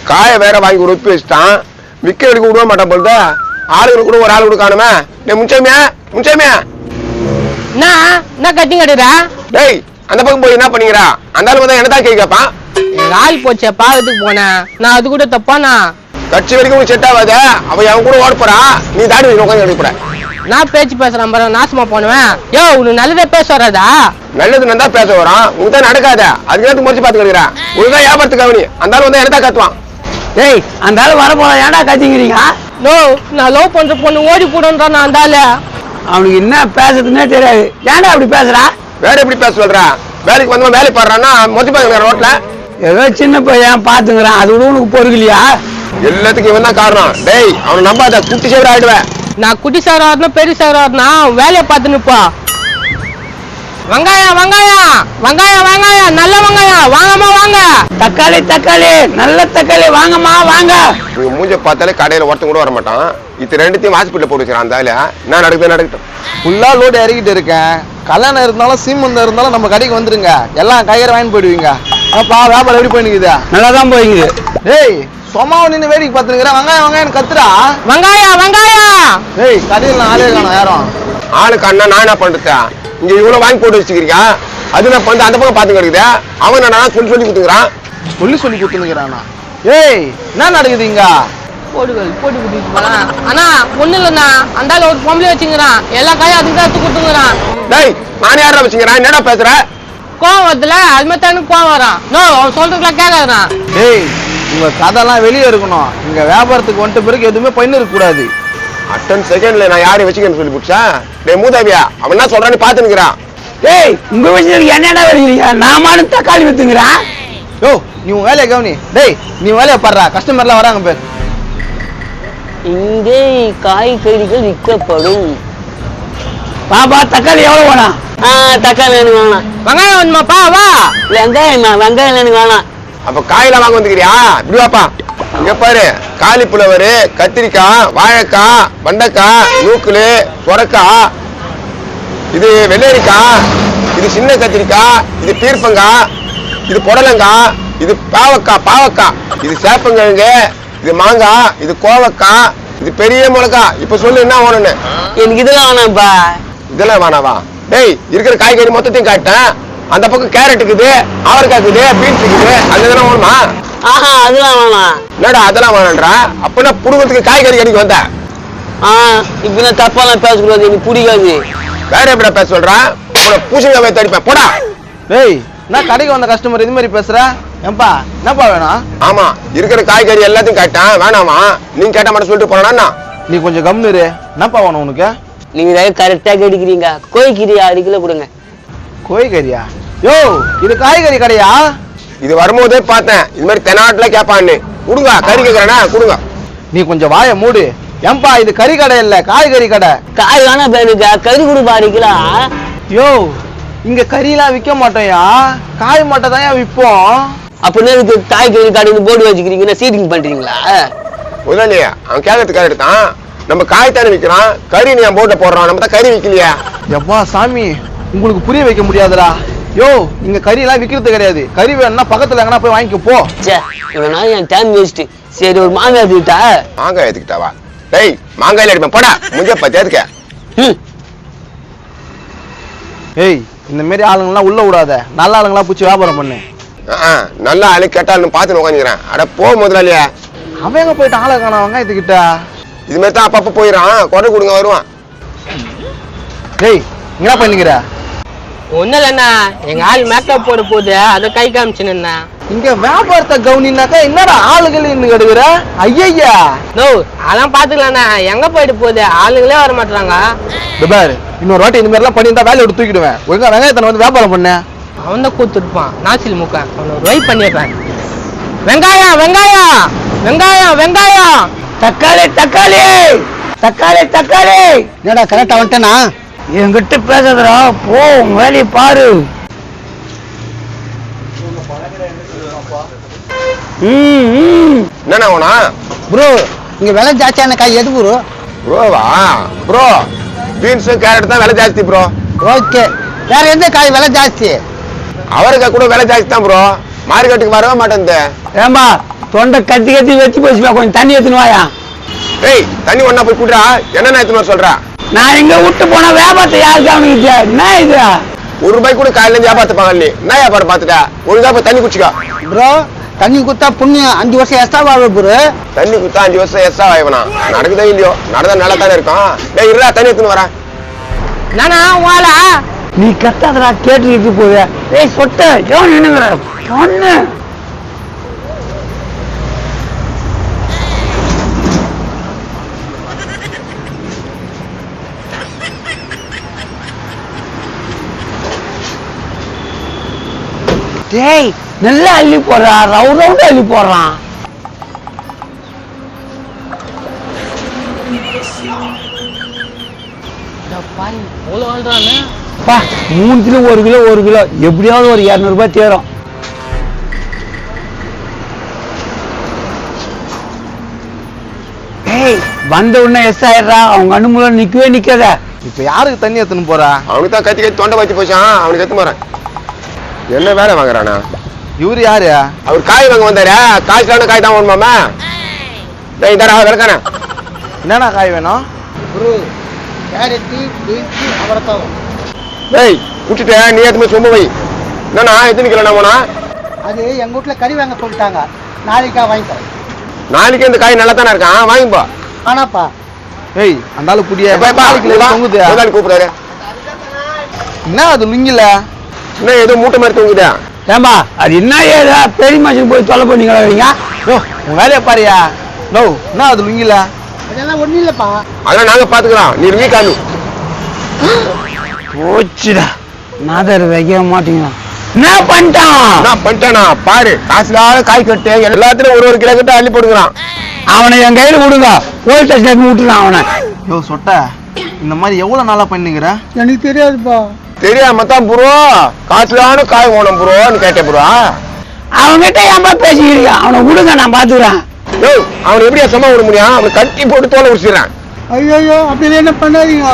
காயை வேற வாங்கி உப்பி வச்சுட்டான். விற்க எடுக்க விடுவ மாட்டான் போல. ஆளுங்க கூட ஒரு ஆள் கூட காணுமே. முன்சாமியா என்ன கட்டிங் கட்டுறா? டேய் அந்த பக்கம் போய் என்ன பண்ணிக்கிறா? அந்த ஆளு வந்து என்னதான் கேட்கப்பான். எங்க ஆள் போச்சே பாவத்துக்கு போனேன். நான் அது கூட தப்பானா? கட்சி வரைக்கும் செட் ஆகாத. அவன் கூட ஓட போறா. நீ தாடி உட்காந்து எடுக்கப்பட. நான் பேச்சு பேசுறேன் பாரு, நாசமா போனுவேன். யோ உனக்கு நல்லதே பேச வராதா? நல்லது நான் தான் பேச வரான். உனக்கு தான் நடக்காத. அதுக்கு முடிச்சு பாத்து கிடைக்கிறான். உனக்குதான் வியாபாரத்துக்கு அவனி. அந்த ஆள் வந்து என்னதான் கத்துவான். டேய் அந்த ஆள் வர போல ஏன்டா கத்திக்கிறீங்க? நோ நான் லவ் பண்ற பொண்ணு ஓடி போடுன்றான். நான் அந்த ஆளு அவனுக்கு என்ன பேசுறதுன்னே தெரியாது. ஏன்டா அப்படி பேசுறா? வேற எப்படி பேச சொல்றா? வேலைக்கு வந்து வேலை பாடுறான்னா மொத்தி பாக்குற ரோட்ல ஏதோ சின்ன பையன் பாத்துக்கிறான். அது கூட உனக்கு பொறுக்கலையா? எல்லாத்துக்கும் இவன் தான் காரணம். டேய் அவனை நம்பாத. குட்டி சேவர ஆயிடுவேன். நான் குட்டி சாராருனா பெரிய சாராருனா வேலையை பார்த்து நிப்பா. வெங்காயம் வெங்காயம் வெங்காயம் வெங்காயம் நல்ல வெங்காயம் வாங்கம்மா வாங்க. தக்காளி தக்காளி நல்ல தக்காளி வாங்கம்மா வாங்க. நீங்க மூஞ்ச பார்த்தாலே கடையில ஒருத்தன் கூட வர மாட்டான். இது ரெண்டுத்தையும் ஹாஸ்பிட்டல் போட்டு வச்சிருக்கான். அந்த ஆளு என்ன நடக்கட்டும். ஃபுல்லா லோடு இறக்கிட்டு இருக்கேன். கல்யாணம் இருந்தாலும் சீமந்தம் இருந்தாலும் நம்ம கடைக்கு வந்துருங்க. எல்லாம் கையற வாங்கி போயிடுவீங்க. அப்பா வியாபாரம் எப்படி போயினுக்குதா? நல்லா தான் போயிங்குது. டேய் சும்மாவை நின்று வேடிக்கை பார்த்துருக்கிறேன். வெங்காயம் வெங்காயம் கத்துறா. வெங்காயம் வெங்காயம். டேய் கடையில் ஆளே காணும் யாரும். ஆளுக்கு அண்ணா நான் என்ன பண்றதா? இங்க இவ்வளவு வாங்கி போட்டு வச்சுக்கிறீங்க. அது நான் பண்ண அந்த பக்கம் பாத்து கிடைக்குது. அவன் நான் சொல்லி கொடுத்துக்கிறான். சொல்லி கொடுத்துருக்கிறானா? ஏய் என்ன நடக்குது இங்க? போட்டு கொடுத்துட்டு அண்ணா ஒண்ணு இல்லண்ணா. அந்த ஆள் ஒரு பொம்பளை வச்சுங்கிறான். எல்லா காயும் அதுக்கு தான் எடுத்து கொடுத்துங்கிறான். டேய் நான் யாரா வச்சுக்கிறேன்? என்னடா பேசுற? கோவம் வருதுல அது மாதிரி தானே கோவம் வரான். நோ அவன் சொல்றதுலாம் கேட்காதுண்ணா. டேய் உங்க கதைலாம் வெளியே இருக்கணும். இங்க வியாபாரத்துக்கு வந்துட்ட பிறகு எதுவுமே பண்ணி இருக்க கூடாது. அட்டன் செகண்ட்ல நான் யாரையும் வச்சுக்கிறேன்னு சொல்லி பிடிச்சா. டேய் மூதாவியா அவன் என்ன சொல்றான்னு பாத்து நிக்கிறான். டேய் உங்க விஷயத்துக்கு என்னடா வருகிறீங்க? நான் மாடும் தக்காளி வித்துங்கிறான். யோ நீ உன் வேலையை கவனி. டேய் நீ வேலையை பாடுறா. கஸ்டமர்லாம் வராங்க பேர். இங்கே காய்கறிகள் விற்கப்படும். பாப்பா தக்காளி எவ்வளவு வேணாம்? தக்காளி எனக்கு வேணாம். வெங்காயம் வேணுமாப்பா வா. வெங்காயம் எனக்கு வேணாம். அப்ப காயெல்லாம் வாங்க வந்துக்கிறியா? இப்படி வாப்பா. இங்க பாரு காலிஃப்ளவர், கத்திரிக்காய், வாழைக்காய், வெண்டைக்காய், நூக்குலு, சொரக்காய், இது வெள்ளரிக்காய், இது சின்ன கத்திரிக்காய், இது பீர்ப்பங்காய், இது புடலங்காய், இது பாவக்காய், இது சேப்பங்கிழங்கு, இது மாங்காய், இது கோவக்காய், இது பெரிய மிளகாய். இப்ப சொல்லு என்ன வேணும்னு. எனக்கு இதெல்லாம் வேணாம்ப்பா. இதெல்லாம் வேணாவா? டேய் இருக்கிற காய்கறி மொத்தத்தையும் காட்டேன். அந்த பக்கம் கேரட் இருக்குது, அவரைக்காய் இருக்குது, பீன்ஸ் இருக்குது. அந்த இதெல்லாம் வேணுமா? அதெல்லாம் வேணாம். என்னடா அதெல்லாம் வேணான்றா? அப்படின்னா புடுங்கிறதுக்கு காய்கறி கடைக்கு வந்த. இப்ப தப்பாலாம் பேசக்கூடாது. எனக்கு பிடிக்காது. வேற எப்படிடா பேச சொல்றா? பூசணிக்காய் தடிப்பேன் போடா. டேய் நான் கடைக்கு வந்த கஸ்டமர் இது மாதிரி பேசுற. ஏன்பா என்னப்பா வேணும்? ஆமா இருக்கிற காய்கறி எல்லாத்தையும் காட்டான். வேணாமா நீங்க கேட்ட மட்டும் சொல்லிட்டு போனா? நீ கொஞ்சம் கம்முரு. என்னப்பா வேணும் உனக்கு? நீங்க கரெக்டா கேட்டுக்கிறீங்க. கோழிக்கறி 6 கிலோ கொடுங்க. கோழிக்கறியா? யோ இது காய்கறி கடையா? இது வரும்போதே பார்த்தேன் இது மாதிரி தென்னாட்டுல கேட்பான்னு. கொடுங்க கறி கேட்கறேனா கொடுங்க. நீ கொஞ்சம் வாயை மூடு. ஏன்பா இது கறி கடை இல்ல காய்கறி கடை. காய் வேணா பேருக்கா கறி கொடுப்பா 6 கிலோ. யோ இங்க கறியெல்லாம் விற்க மாட்டோம்யா. காய் மட்டும் தான் விற்போம். அப்படின்னு இதுக்கு காய்கறி கடைன்னு போர்டு வச்சுக்கிறீங்கன்னா சீட்டிங் பண்றீங்களா? முதலாளி அவன் கேட்கறது கரெக்ட் தான். நம்ம காய் தானே விற்கிறான். கறி நீ போட்ட போடுறான். நம்ம தான் கறி விற்கலையா? எப்பா சாமி உங்களுக்கு புரிய வைக்க முடியாதுடா. யோ இங்க கறி எல்லாம் விக்கிறது கிடையாது. கறி வேணும்னா பக்கத்துல எங்கன்னா போய் வாங்கிக்க போ. இவனா என் டைம் வேஸ்ட். சரி ஒரு மாங்காய் எடுத்துக்கிட்டா? மாங்காய் எடுத்துக்கிட்டாவா? டேய் மாங்காயில அடிப்பேன் போடா. முஞ்ச பத்தியாதுக்க. ஏய் இந்த மாதிரி ஆளுங்கெல்லாம் உள்ள விடாத. நல்ல ஆளுங்கெல்லாம் பிடிச்சி வியாபாரம் பண்ணு. நல்லா ஆளு கேட்டாலும் பார்த்துன்னு உட்காந்துக்கிறேன். அட போ முதலாளியா. அவன் எங்க போயிட்டு ஆளை காணவங்க இதுகிட்ட. இது மாதிரி தான் அப்பப்ப போயிடறான். கொடை கொடுங்க வருவான். டேய் என்ன பண்ணிக்கிற? ஒண்ணு இல்லண்ணா எங்க ஆள் மேக்கப் போட போகுது. அதை கை காமிச்சுன்னா இங்க வியாபாரத்தை கவனினாக்கா என்னடா ஆளுகள் இன்னும் கெடுக்கிற? ஐயா நோ அதெல்லாம் பாத்துக்கலாண்ணா. எங்க போயிட்டு போகுது ஆளுங்களே வர மாட்டாங்க. பாரு இன்னொரு வாட்டி இந்த மாதிரி எல்லாம் பண்ணியிருந்தா வேலையை விட்டு தூக்கிடுவேன். ஒழுங்கா வெங்காயத்தனை வந்து வியாபாரம் பண்ண. அவன் தான் கூத்துருப்பான் நாசில் முக்க. அவனை ஒரு வை பண்ணிடுறேன். வெங்காயம் வெங்காயம் வெங்காயம் வெங்காயம் தக்காளி தக்காளி தக்காளி தக்காளி. என்னடா கரெக்டா வந்துட்டேனா? என்கிட்ட பேசுறா போ உன் வேலையை பாரு. என்னண்ணா வேணா? ப்ரோ இங்க விலை ஜாஸ்தியான காய் எது ப்ரோ? ப்ரோவா? ப்ரோ பீன்ஸும் கேரட் தான் விலை ஜாஸ்தி ப்ரோ. ஓகே வேற எந்த காய் விலை ஜாஸ்தி? அவரைக்காய் கூட விலை ஜாஸ்தி தான் ப்ரோ. மார்க்கெட்டுக்கு வரவே மாட்டேங்குது. ஏம்பா தொண்டை கத்தி கத்தி வச்சு போச்சுப்பா, கொஞ்சம் தண்ணி எடுத்துன்னு வாயா. டேய் தண்ணி ஒண்ணா போய் குடுறா. என்னென்ன எடுத்துன்னு வர சொல்ற? நான் எங்க விட்டு போன வியாபாரத்தை யாருக்கு அவனுக்கு என்ன இது? ₹1 கூட காலையில இருந்து வியாபாரத்துப்பாங்க. நீ என்ன வியாபாரம் பார்த்துட்டா? ஒழுங்கா போய் தண்ணி குடிச்சுக்கோ. ப்ரோ தண்ணி குத்தா புண்ணியம் 5 வருஷம் எக்ஸ்ட்ரா ஆகும் ப்ரோ. தண்ணி குத்தா 5 வருஷம் எக்ஸ்ட்ரா ஆயிவனா? நடக்குதோ இல்லையோ, நடந்தா நல்லா தானே இருக்கும். டேய் இருடா, தண்ணி எடுத்துன்னு வரேன். நானா வாழா நீ கத்தாதடா, கேட்டு போய. ஏய் சொட்ட எவன் நின்னுங்கற பொண்ணு. டேய் நல்லா அள்ளி போடுறா, ரவுண்ட் அள்ளி போடுறான். எவ்வளோ வாழ்றானே பா 3 கிலோ 1 கிலோ 1 கிலோ எப்படியாவது ஒரு 200 ரூபாய் தேரும். ஏய் வந்த உடனே எஸ் ஆயிடுறா, அவங்க கண்ணு முன்னாடி நிக்கவே நிக்காத. இப்ப யாருக்கு தண்ணி எடுத்துன்னு போறா? அவனுக்கு தான் கத்தி கத்தி தொண்டை வச்சு போச்சான். அவனுக்கு எடுத்து போறேன். என்ன வேலை வாங்குறானா? இவரு யாரு? அவர் காய் வாங்க வந்தாரு. காய்ச்சலான காய் தான் வேணுமாமா? டேய் இந்தாடா விளக்கானே. என்னடா காய் வேணும்? டேய் குடிச்சிட்டு நீ எடுத்து போய் சொம்ப வை. என்னண்ணா எத்தனை கிலோ போனா? அது எங்க வீட்டுல கறி வாங்க சொல்லிட்டாங்க, நாளைக்கா வாங்கிக்கிறேன். நாளைக்கு இந்த காய் நல்லா தானே இருக்கான், வாங்கிப்போ. ஆனாப்பா ஏய் அந்த ஆளு புடிய தொங்குது. கூப்பிடாரு. என்ன அது லுங்கில? என்ன ஏதோ மூட்டை மாதிரி தொங்குதா? ஏம்பா அது என்ன ஏதா பெரிய மனுஷன் போய் தொலை பண்ணீங்களா வைங்க. உங்க வேலையை பாரியா? நோ என்ன அது லுங்கில? அதெல்லாம் ஒண்ணும் இல்லப்பா. அதெல்லாம் நாங்க பாத்துக்கிறோம், நீ வீக்காமி. போச்சுடா, நாதர் வைக்க மாட்டீங்களா? என்ன பண்ணிட்டான்? நான் பண்ணிட்டானா பாரு. காசுலாத காய் கட்டு எல்லாத்துலயும் ஒரு கிலோ கிட்ட அள்ளி போடுங்கிறான். அவனை என் கையில கொடுங்க, போலீஸ் ஸ்டேஷன் விட்டுறான் அவனை. யோ சொட்ட, இந்த மாதிரி எவ்வளவு நாளா பண்ணிக்கிற? எனக்கு தெரியாதுப்பா. தெரியாம தான் ப்ரோ காசுலான காய் வேணும் ப்ரோன்னு கேட்டேன் ப்ரோ. அவன்கிட்ட ஏன்பா பேசிக்கிறீங்க? அவனை விடுங்க, நான் பாத்துக்கிறேன். அவனை எப்படியா சும்மா விட முடியும்? அவனை கட்டி போட்டு தோலை உடிச்சிடறான். ஐயோ அப்படி என்ன பண்ணாதீங்க.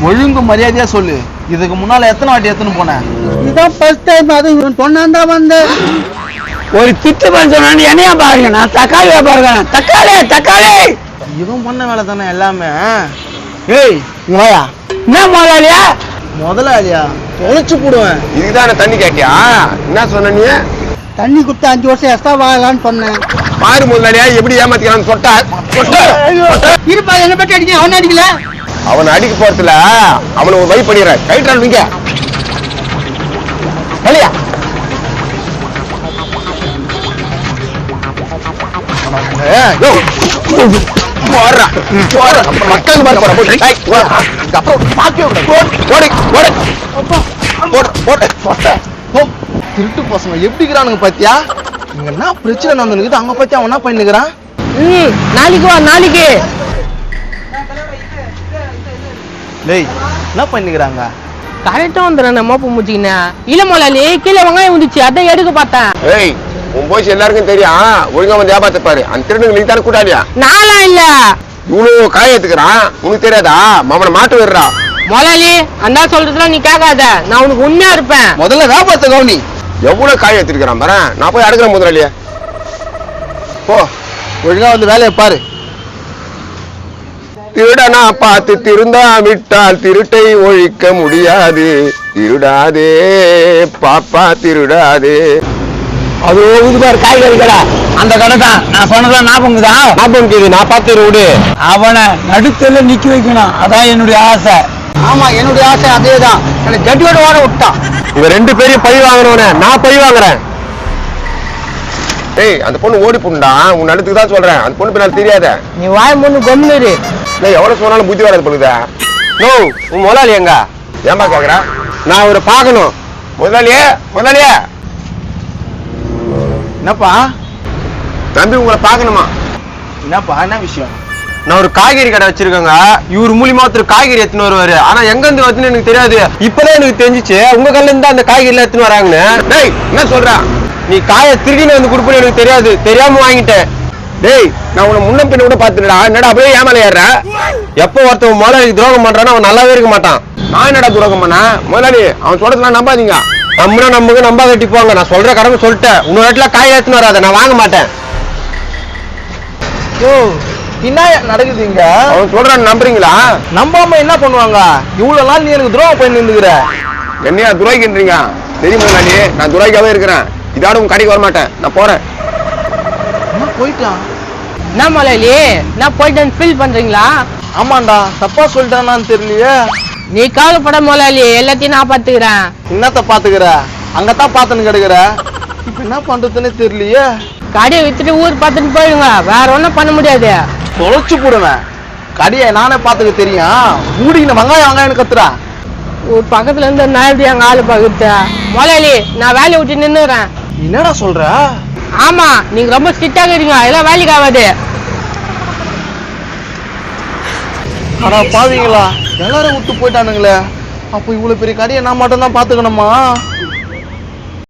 ஒழுங்கு மரியாதையா சொல்லு, இதுக்கு முன்னால எத்தனை வாட்டி எடுத்துன்னு போனேன்? இதான் ஃபர்ஸ்ட் டைம். அது சொன்னான் தான் வந்தேன். ஒரு திட்டு பண்ண சொன்னான்னு என்னையா பாருங்க, நான் தக்காளி வியாபாரம். தக்காளி தக்காளி இவன் பண்ண வேலை தானே எல்லாமே. ஏய் இங்க வாயா. என்ன முதலாளியா? முதலாளியா தொலைச்சு போடுவேன். இதுதான் தண்ணி கேட்டியா? என்ன சொன்ன நீ? தண்ணி கொடுத்து 5 வருஷம் எக்ஸ்ட்ரா வாங்கலான்னு சொன்னேன். பாரு முதலாளியா எப்படி ஏமாத்திக்கிறான்னு சொட்டா. இருப்பா, என்ன பற்றி அடிக்க அவன் அடிக்கல. அவனை அடிக்க போறதுல அவனை ஒரு வை பண்ணிடுற. கைட்டால் நீங்க வலியா திருட்டு பசங்க எப்படிக்கிறானுங்க பாத்தியா? இங்க என்ன பிரச்சனை நடந்துருக்கு? அங்க பத்தி அவன் என்ன பண்ணிக்கிறான்? நாளைக்கு வா நாளைக்கு. டேய் என்ன பண்ணிக்கிறாங்க? கரெக்டா வந்துடுறேன் நம்ம மூச்சிக்கினா. இல்ல முதலாளி கீழே வெங்காயம் வந்துச்சு, அதான் எடுக்க பார்த்தேன். ஏய் உன் போய் எல்லாருக்கும் தெரியும், ஒழுங்கா வந்து வியாபாரத்தை பாரு. அந்த திருடுங்க நீ தானே கூட்டாளியா? நாளா இல்ல இவ்வளவு காய எடுத்துக்கிறான், உனக்கு தெரியாதா? மாமனை மாட்டு விடுறா. முதலாளி அந்த சொல்றதுலாம் நீ கேட்காத, நான் உனக்கு உண்மையா இருப்பேன். முதல்ல வியாபாரத்தை கவனி. எவ்வளவு காய எடுத்துக்கிறான் பாரு. நான் போய் அடுக்கிறேன் முதலாளியா. போ ஒழுங்கா வந்து வேலையை பாரு. திருடனா பார்த்து திருந்தா விட்டால் திருட்டை ஒழிக்க முடியாது. திருடாதே பாப்பா திருடாதே. அது ஊதுபார் காய்கறி கடை, அந்த கடை தான். நான் சொன்னதான் ஞாபகம் தான். ஞாபகம் கேது, நான் பார்த்து விடு. அவனை நடுத்தல நிக்க வைக்கணும், அதான் என்னுடைய ஆசை. ஆமா என்னுடைய ஆசை அதே தான். எனக்கு ஜட்டியோட ஓட விட்டான். உங்க 2 பேரையும் பழி வாங்கினவன நான் பழி வாங்குறேன். ஏய் அந்த பொண்ணு ஓடி போண்டா, உன் அடுத்துக்கு தான் சொல்றேன். அந்த பொண்ணு பின்னால் தெரியாத. நீ வாய் முன்னு கொம்னுரு. நான் எவ்வளவு சொன்னாலும் புத்தி வராது பண்ணுதா? நோ உன் முதலாளி எங்க? ஏன்பா கேக்குற? நான் அவரை பார்க்கணும். முதலாளியே முதலாளியே. என்னப்பா தம்பி உங்களை பார்க்கணுமா? என்னப்பா என்ன விஷயம்? நான் ஒரு காய்கறி கடை வச்சிருக்கேங்க. இவர் மூலியமா ஒருத்தர் காய்கறி எடுத்துன்னு வருவாரு. ஆனா எங்க இருந்து வருதுன்னு எனக்கு தெரியாது. இப்பதான் எனக்கு தெரிஞ்சிச்சு உங்க கல்ல இருந்து அந்த காய்கறி எல்லாம் எடுத்துன்னு வராங்கன்னு. டேய் என்ன சொல்ற? நீ காயை திருடின்னு வந்து கொடுப்பேன்னு எனக்கு தெரியாது, தெரியாம வாங்கிட்டேன். டேய் நான் உன்னை முன்ன பின்ன கூட பாத்துடா. என்னடா அப்படியே ஏமால ஏற? எப்ப ஒருத்தன் முதலாளிக்கு துரோகம் பண்றானோ அவன் நல்லாவே இருக்க மாட்டான். நான் என்னடா துரோகம் பண்ண? முதலாளி அவன் சொல்றதுலாம் நம்பாதீங்க. நம்புனா நம்புங்க, நம்பா கட்டி போங்க. நான் சொல்ற கடமை சொல்லிட்டேன். இன்னொரு இடத்துல காய் எடுத்துன்னு வராத, நான் வாங்க மாட்டேன். யோ என்ன நடக்குது இங்க? அவன் சொல்றான்னு நம்புறீங்களா? நம்பாம என்ன பண்ணுவாங்க? இவ்வளவு நாள் நீ எனக்கு துரோகம் பண்ணி நின்றுக்கிற. என்னையா துரோகின்றீங்க? தெரியுமா நீ நான் துரோகியாவே இருக்கிறேன். இதோட உங்க கடைக்கு வர மாட்டேன், நான் போறேன். என்ன போயிட்டான்? என்ன முதலாளி நான் போயிட்டேன்னு ஃபீல் பண்றீங்களா? ஆமாண்டா, தப்பா சொல்லிட்டானான்னு தெரியலையே. நீ கவலைப்பட முதலாளி, எல்லாத்தையும் நான் பாத்துக்கிறேன். என்னத்த பாத்துக்கிற? அங்கத்தான் பாத்துன்னு கிடக்குற. இப்ப என்ன பண்றதுன்னு தெரியலையே. கடையை வித்துட்டு ஊர் பார்த்துட்டு போயிடுங்க, வேற ஒன்றும் பண்ண முடியாது. தொலைச்சு போடுவேன். கடையை நானே பாத்துக்க தெரியும். மூடிக்கின வெங்காயம் கத்துறா. ஊர் பக்கத்துல இருந்து நான் எப்படி எங்க ஆளு பாக்குறது? முதலாளி நான் வேலையை விட்டு நின்னுறேன். என்னடா சொல்ற? ஆமா, நீங்க ரொம்ப ஸ்ட்ரிக்டா இருக்கீங்க, இதெல்லாம் வேலைக்கு ஆகாது. ஆனா பாவீங்களா, எல்லாரும் விட்டு போயிட்டானுங்களே. அப்போ இவ்வளவு பெரிய கடையை நான் மட்டும் தான் பாத்துக்கணுமா?